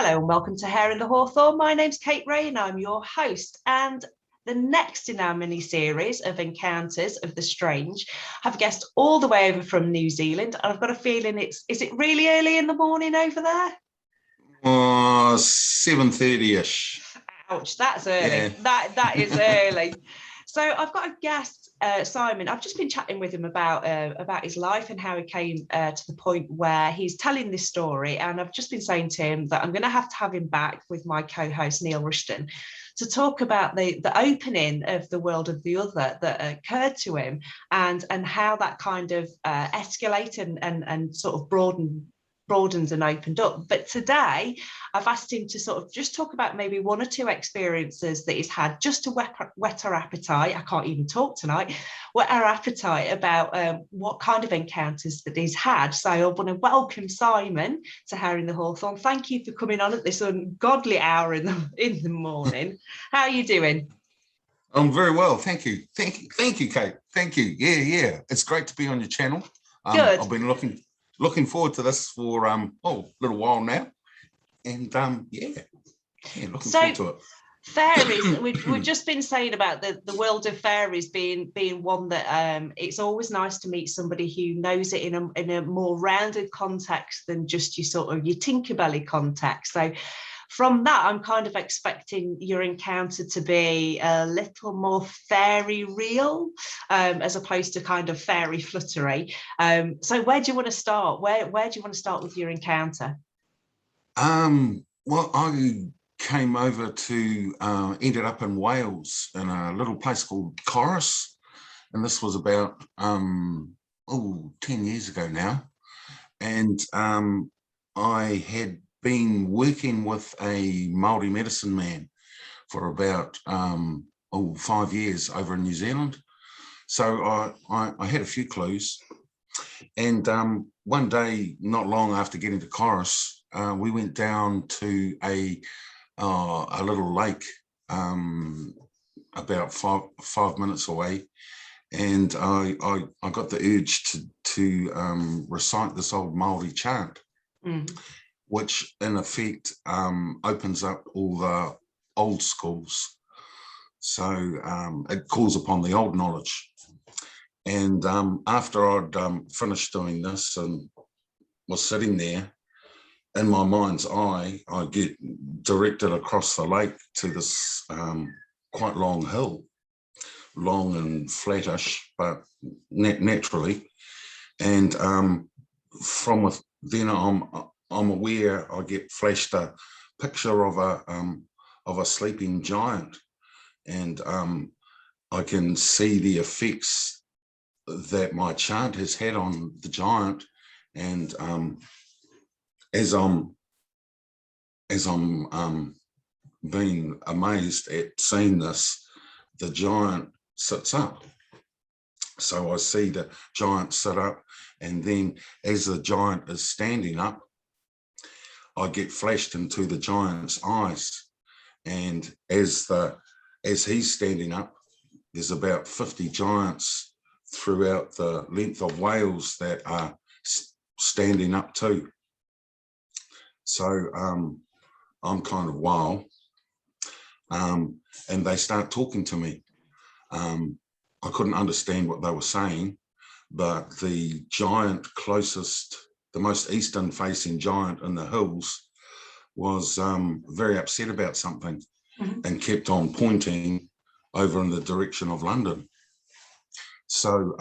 Hello and welcome to Hair in the Hawthorn. My name's Kate Ray and I'm your host. And the next in our mini-series of Encounters of the Strange, I have a guest all the way over from New Zealand. And I've got a feeling is it really early in the morning over there? 7:30ish. Ouch, that's early. Yeah. That is early. So I've got a guest, Simon. I've just been chatting with him about his life and how he came to the point where he's telling this story. And I've just been saying to him that I'm going to have him back with my co-host Neil Rushton to talk about the opening of the world of the other that occurred to him and how that kind of escalated and sort of broadened and opened up. But today I've asked him to sort of just talk about maybe one or two experiences that he's had just to whet our appetite. I can't even talk tonight. Whet our appetite about what kind of encounters that he's had. So I want to welcome Simon to Hair in the Hawthorn. Thank you for coming on at this ungodly hour in the morning. How are you doing? I'm very well, thank you, Kate. Thank you. Yeah. It's great to be on your channel. Good. I've been looking forward to this for a little while now, and looking forward to it. Fairies, we've just been saying about the world of fairies being one that it's always nice to meet somebody who knows it in a more rounded context than just your Tinkerbelly context. So from that, I'm kind of expecting your encounter to be a little more fairy real, as opposed to kind of fairy fluttery. So where do you want to start? Where do you want to start with your encounter? Well, I came over to ended up in Wales in a little place called Corus, and this was about 10 years ago now, and I had been working with a Māori medicine man for about 5 years over in New Zealand. So I had a few clues, and one day, not long after getting to Corus, we went down to a little lake about five minutes away, and I got the urge to recite this old Māori chant, which in effect opens up all the old schools. So it calls upon the old knowledge. And after I'd finished doing this and was sitting there, in my mind's eye, I get directed across the lake to this quite long hill, long and flattish, but naturally. And from then I'm aware I get flashed a picture of a sleeping giant, and I can see the effects that my chant has had on the giant. And as I'm being amazed at seeing this, the giant sits up. So I see the giant sit up, and then as the giant is standing up, I get flashed into the giant's eyes. And as he's standing up, there's about 50 giants throughout the length of Wales that are standing up too. So I'm kind of wow. And they start talking to me. I couldn't understand what they were saying, but the giant closest, the most eastern facing giant in the hills, was very upset about something, and kept on pointing over in the direction of London. So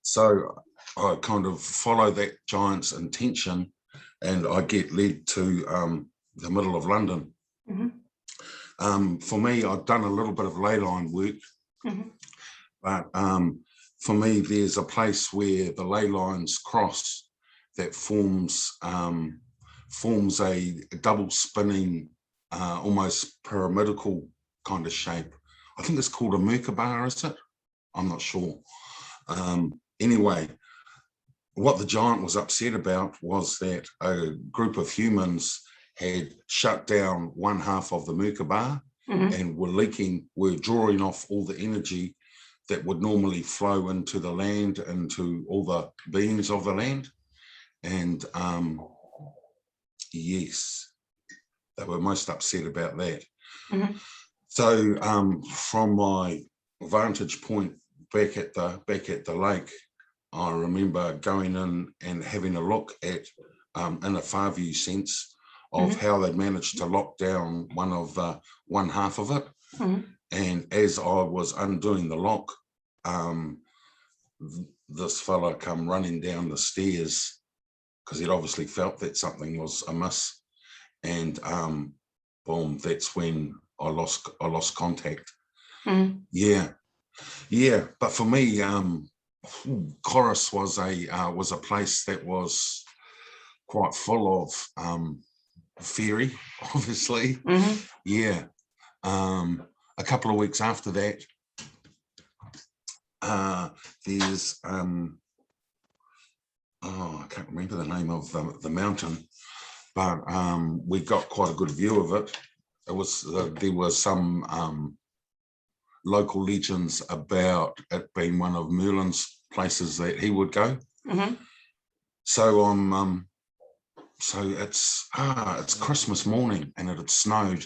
so I kind of follow that giant's intention, and I get led to the middle of London. For me, I've done a little bit of ley line work, but for me, there's a place where the ley lines cross that forms a double spinning, almost pyramidical kind of shape. I think it's called a Merkaba, is it? I'm not sure. Anyway, what the giant was upset about was that a group of humans had shut down one half of the Merkaba and were drawing off all the energy that would normally flow into the land, into all the beings of the land. And yes, they were most upset about that. Mm-hmm. So from my vantage point back at the lake, I remember going in and having a look at, in a far view sense, of Mm-hmm. how they'd managed to lock down one half of it. Mm-hmm. And as I was undoing the lock, this fella come running down the stairs, because he'd obviously felt that something was amiss. And boom, that's when I lost contact. Mm-hmm. Yeah. But for me, Chorus was a place that was quite full of Faery, obviously. Mm-hmm. Yeah. A couple of weeks after that, there's I can't remember the name of the mountain, but we got quite a good view of it. It was there were some local legends about it being one of Merlin's places that he would go. Mm-hmm. So it's Christmas morning and it had snowed,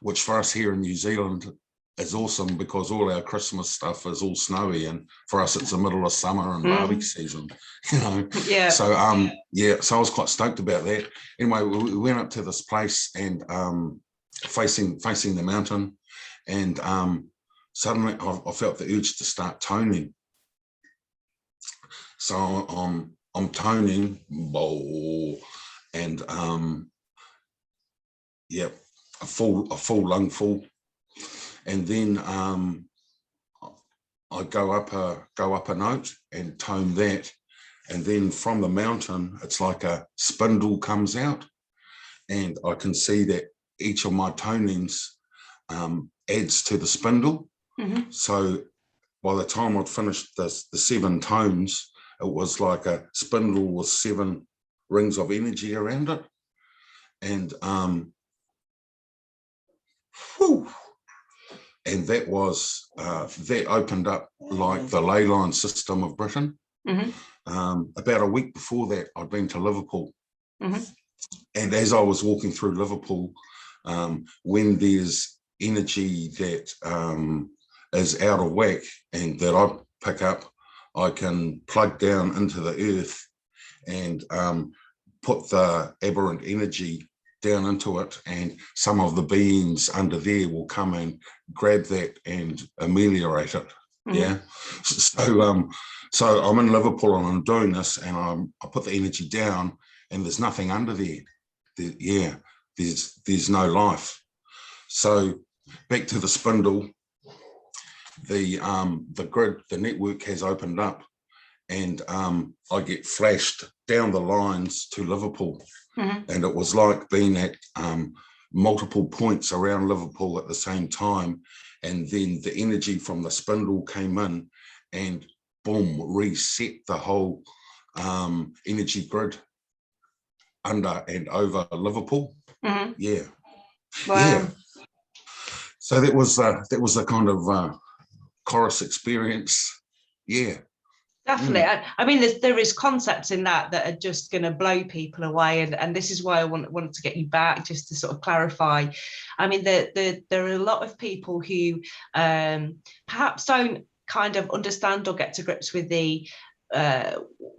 which for us here in New Zealand is awesome, because all our Christmas stuff is all snowy, and for us it's the middle of summer and barbecue season, you know. Yeah. So so I was quite stoked about that. Anyway, we went up to this place and facing the mountain, and suddenly I felt the urge to start toning. So I'm toning, and a full lungful. And then I go up a note and tone that, and then from the mountain it's like a spindle comes out, and I can see that each of my tonings adds to the spindle. Mm-hmm. So by the time I'd finished the 7 tones, it was like a spindle with 7 rings of energy around it, and and that was that opened up like the ley line system of Britain. Mm-hmm. About a week before that, I'd been to Liverpool, Mm-hmm. and as I was walking through Liverpool, when there's energy that is out of whack and that I pick up, I can plug down into the earth and put the aberrant energy down into it, and some of the beings under there will come and grab that and ameliorate it. Mm-hmm. Yeah. So I'm in Liverpool and I'm doing this, and I put the energy down, and there's nothing under there. There's no life. So back to the spindle, the grid, the network has opened up, and I get flashed down the lines to Liverpool. Mm-hmm. And it was like being at multiple points around Liverpool at the same time, and then the energy from the spindle came in and boom, reset the whole energy grid under and over Liverpool. Mm-hmm. Yeah. Wow. Yeah. So that was a kind of chorus experience. Yeah. Definitely. I mean, there is concepts in that are just going to blow people away, and this is why I wanted to get you back, just to sort of clarify. I mean, there are a lot of people who perhaps don't kind of understand or get to grips with the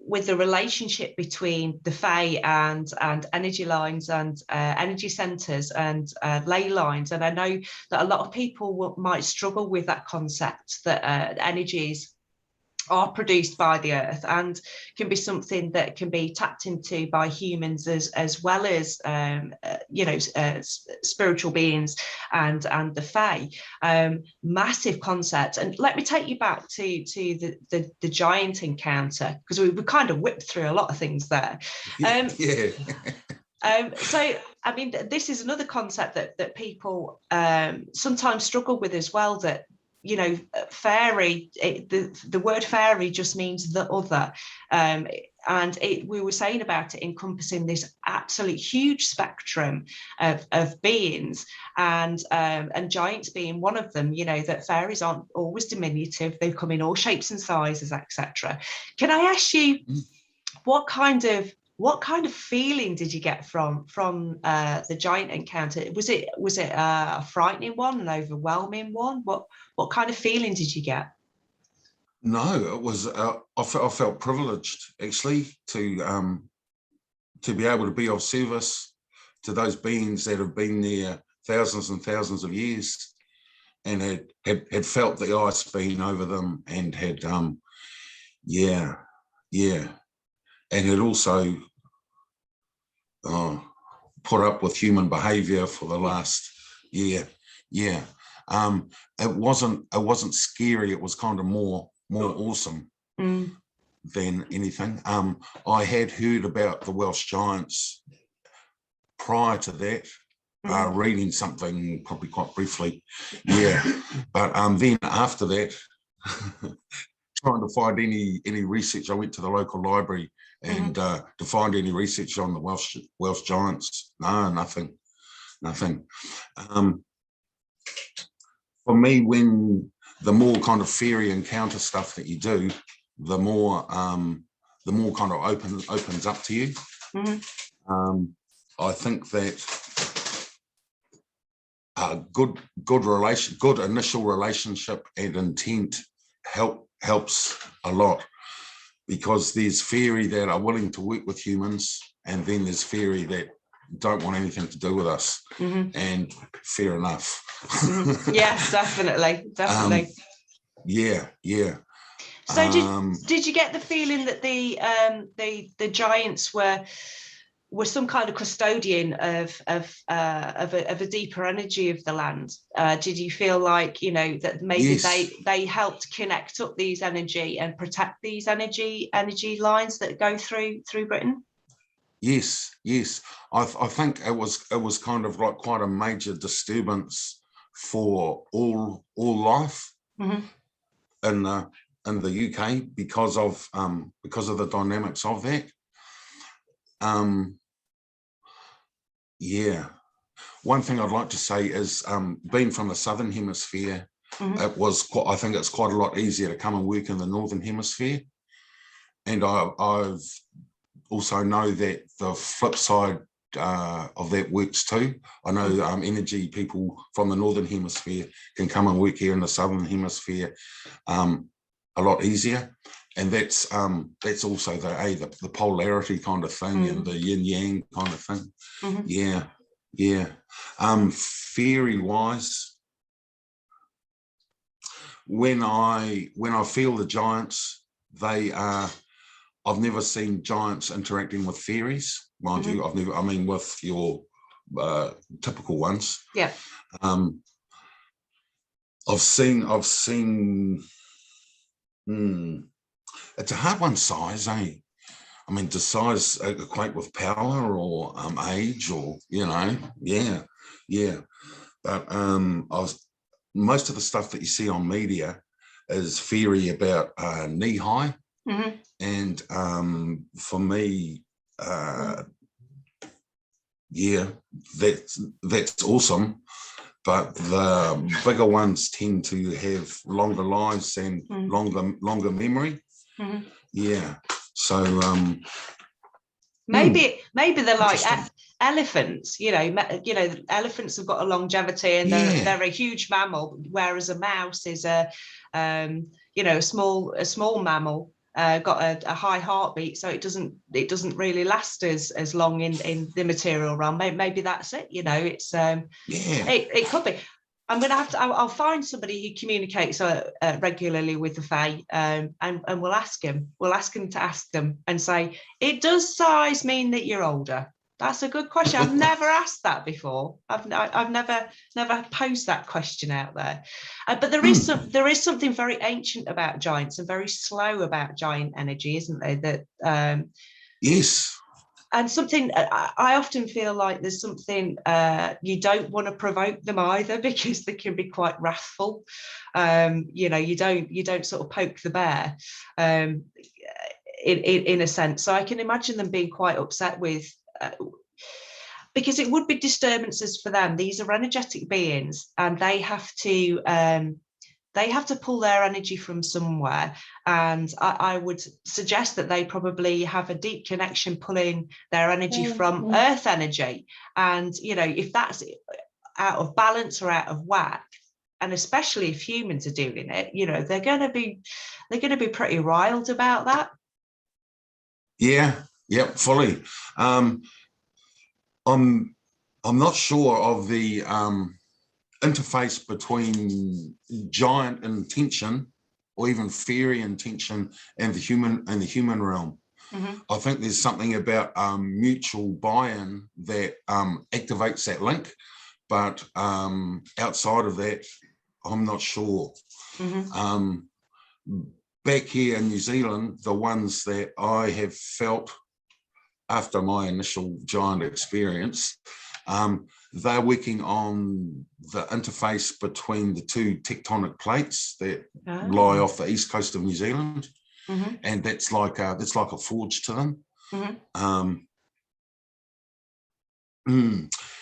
relationship between the Fae and energy lines and energy centres and ley lines. And I know that a lot of people might struggle with that concept, that energies are produced by the earth and can be something that can be tapped into by humans as well as spiritual beings and the Fae. Massive concept. And let me take you back to the giant encounter, because we kind of whipped through a lot of things there. Yeah. So, I mean, this is another concept that people sometimes struggle with as well, that fairy, the word fairy just means the other, and we were saying about it encompassing this absolute huge spectrum of beings, and giants being one of them. That fairies aren't always diminutive; they come in all shapes and sizes, etc. Can I ask you, what kind of what kind of feeling did you get from the giant encounter? Was it a frightening one, an overwhelming one? What kind of feeling did you get? No, it was. I felt privileged actually to be able to be of service to those beings that have been there thousands and thousands of years, and had felt the ice being over them, and had yeah, and had also put up with human behavior for the last year. It wasn't scary. It was kind of more awesome than anything. I had heard about the Welsh Giants prior to that, reading something probably quite briefly, but then after that, trying to find any research, I went to the local library and to find any research on the Welsh Giants. No, nothing. For me, when the more kind of fairy encounter stuff that you do, the more kind of opens up to you. I think that a good initial relationship and intent helps a lot, because there's fairy that are willing to work with humans, and then there's fairy that don't want anything to do with us. And fair enough. Yes, definitely. So did you get the feeling that the giants were some kind of custodian of a deeper energy of the land? Did you feel like, that maybe they helped connect up these energy and protect these energy lines that go through Britain? Yes. I think it was kind of like quite a major disturbance for all life in the UK because of the dynamics of that. One thing I'd like to say is, being from the Southern Hemisphere, I think it's quite a lot easier to come and work in the Northern Hemisphere. And I've also know that the flip side of that works too. I know energy people from the Northern Hemisphere can come and work here in the Southern Hemisphere a lot easier. And that's also the polarity kind of thing, and the yin yang kind of thing. Fairy wise, when I feel the giants, they are. I've never seen giants interacting with fairies, mind you. I mean, with your typical ones. Yeah. I've seen. It's a hard one, size, eh? I mean, does size equate with power or age, or But most of the stuff that you see on media is fairy about knee high. And for me, that's awesome. But the bigger ones tend to have longer lives and longer memory. So maybe they're like elephants. Elephants have got a longevity, and they're a huge mammal, whereas a mouse is a small mammal. Got a high heartbeat, so it doesn't really last as long in the material realm. Maybe that's it. It's it could be. I'll find somebody who communicates regularly with the Fae, and we'll ask him to ask them and say, does size mean that you're older? That's a good question. I've never asked that before. I've never posed that question out there. But there is something very ancient about giants and very slow about giant energy, isn't there? That yes. And something I often feel like there's something you don't want to provoke them either, because they can be quite wrathful. You don't sort of poke the bear in a sense. So I can imagine them being quite upset with. Because it would be disturbances for them. These are energetic beings, and they have to they have to pull their energy from somewhere. And I would suggest that they probably have a deep connection pulling their energy from earth energy. And, you know, if that's out of balance or out of whack, and especially if humans are doing it, you know, they're going to be pretty riled about that. Yeah, yep, fully. I'm not sure of the interface between giant intention or even fairy intention and the human realm. Mm-hmm. I think there's something about mutual buy-in that activates that link, but outside of that, I'm not sure. Mm-hmm. Back here in New Zealand, the ones that I have felt after my initial giant experience, they're working on the interface between the two tectonic plates that lie off the east coast of New Zealand, mm-hmm. and that's like a forge to them. Mm-hmm.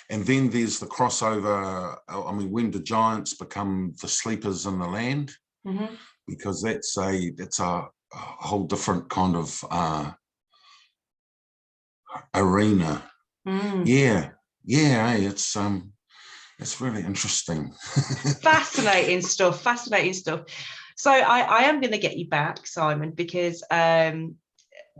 And then there's the crossover. I mean, when the giants become the sleepers in the land, mm-hmm. because that's a whole different kind of arena. Yeah, it's really interesting. Fascinating stuff. So I am going to get you back, Simon, because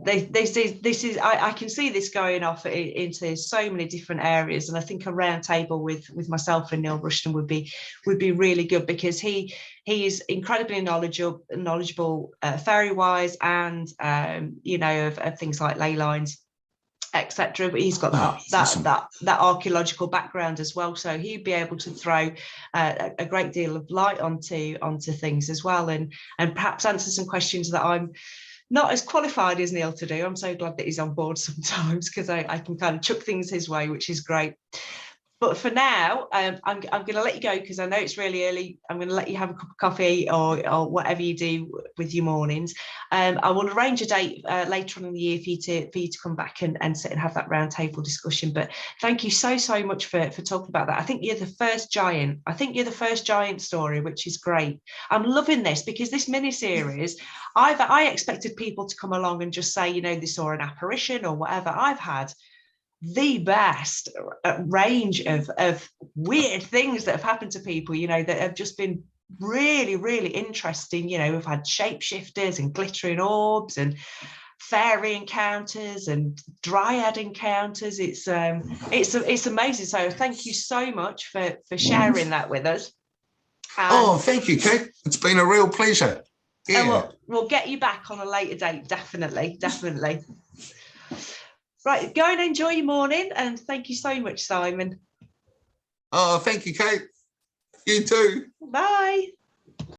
this is I can see this going off into so many different areas, and I think a round table with myself and Neil Rushton would be really good, because he is incredibly knowledgeable fairy wise, and you know, of things like ley lines, etc. But he's got that archaeological background as well, so he'd be able to throw a great deal of light onto things as well, and perhaps answer some questions that I'm not as qualified as Neil to do. I'm so glad that he's on board sometimes, because I can kind of chuck things his way, which is great. But for now, I'm going to let you go, because I know it's really early. I'm going to let you have a cup of coffee or whatever you do with your mornings. I will arrange a date later on in the year for you to come back and sit and have that round table discussion. But thank you so much for talking about that. I think you're the first giant story, which is great. I'm loving this, because this mini series, I expected people to come along and just say, you know, they saw an apparition or whatever. I've had the best range of weird things that have happened to people, you know, that have just been really, really interesting. You know, we've had shapeshifters and glittering orbs and fairy encounters and dryad encounters. It's amazing. So thank you so much for sharing that with us. And thank you, Kate. It's been a real pleasure. Yeah. And we'll get you back on a later date, definitely. Right, go and enjoy your morning, and thank you so much, Simon. Oh, thank you, Kate. You too. Bye.